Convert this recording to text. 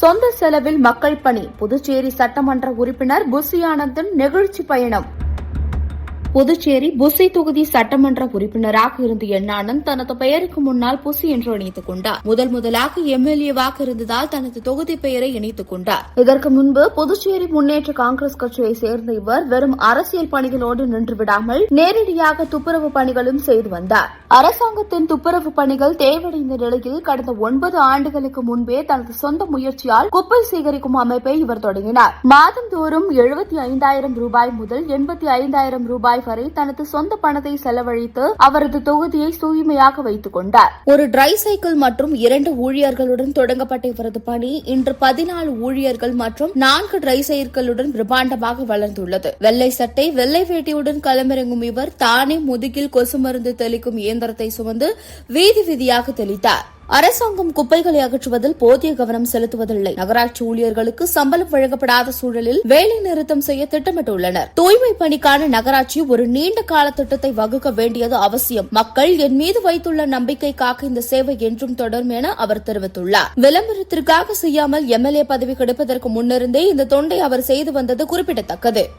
சொந்த செலவில் மக்கள் பணி. புதுச்சேரி சட்டமன்ற உறுப்பினர் புசி ஆனந்தன் நெகிழ்ச்சி பயணம். புதுச்சேரி புசி தொகுதி சட்டமன்ற உறுப்பினராக இருந்த எண்ணானந்த் தனது பெயருக்கு முன்னால் புசி என்று இணைத்துக் கொண்டார். முதலாக எம்எல்ஏவாக இருந்ததால் தனது தொகுதி பெயரை இணைத்துக் கொண்டார். இதற்கு முன்பு புதுச்சேரி முன்னேற்ற காங்கிரஸ் கட்சியை சேர்ந்த இவர் வெறும் அரசியல் பணிகளோடு நின்றுவிடாமல் நேரடியாக துப்புரவு பணிகளும் செய்து வந்தார். அரசாங்கத்தின் துப்புரவு பணிகள் தேவையடைந்த நிலையில் கடந்த 9 ஆண்டுகளுக்கு முன்பே தனது சொந்த முயற்சியால் குப்பை சேகரிக்கும் அமைப்பை இவர் தொடங்கினார். மாதந்தோறும் 75,000 ரூபாய் முதல் 85,000 ரூபாய் வரை தனது சொந்த பணத்தை செலவழித்து அவரது தொகுதியை தூய்மையாக வைத்துக் கொண்டார். ஒரு டிரை சைக்கிள் மற்றும் 2 ஊழியர்களுடன் தொடங்கப்பட்ட இவரது பணி இன்று 14 ஊழியர்கள் மற்றும் 4 டிரை சைக்கிளுடன் பிரம்மாண்டமாக வளர்ந்துள்ளது. வெள்ளை சட்டை வெள்ளை வேட்டியுடன் களமிறங்கும் இவர் தானே முதுகில் கொசு மருந்து தெளிக்கும் இயந்திரத்தை சுமந்து வீதி வீதியாக தெளித்தார். அரசாங்கம் குப்பைகளை அகற்றுவதில் போதிய கவனம் செலுத்துவதில்லை. நகராட்சி ஊழியர்களுக்கு சம்பளம் வழங்கப்படாத சூழலில் வேலை நிறுத்தம் செய்ய திட்டமிட்டுள்ளனர். தூய்மை பணிக்கான நகராட்சி ஒரு நீண்ட கால திட்டத்தை வகுக்க வேண்டியது அவசியம். மக்கள் என் மீது வைத்துள்ள நம்பிக்கை காக்க இந்த சேவை என்றும் தொடரும் என அவர் தெரிவித்துள்ளார். விளம்பரத்திற்காக செய்யாமல் எம்எல்ஏ பதவி கிடைப்பதற்கு முன்னிருந்தே இந்த தொண்டை அவர் செய்து வந்தது குறிப்பிடத்தக்கது.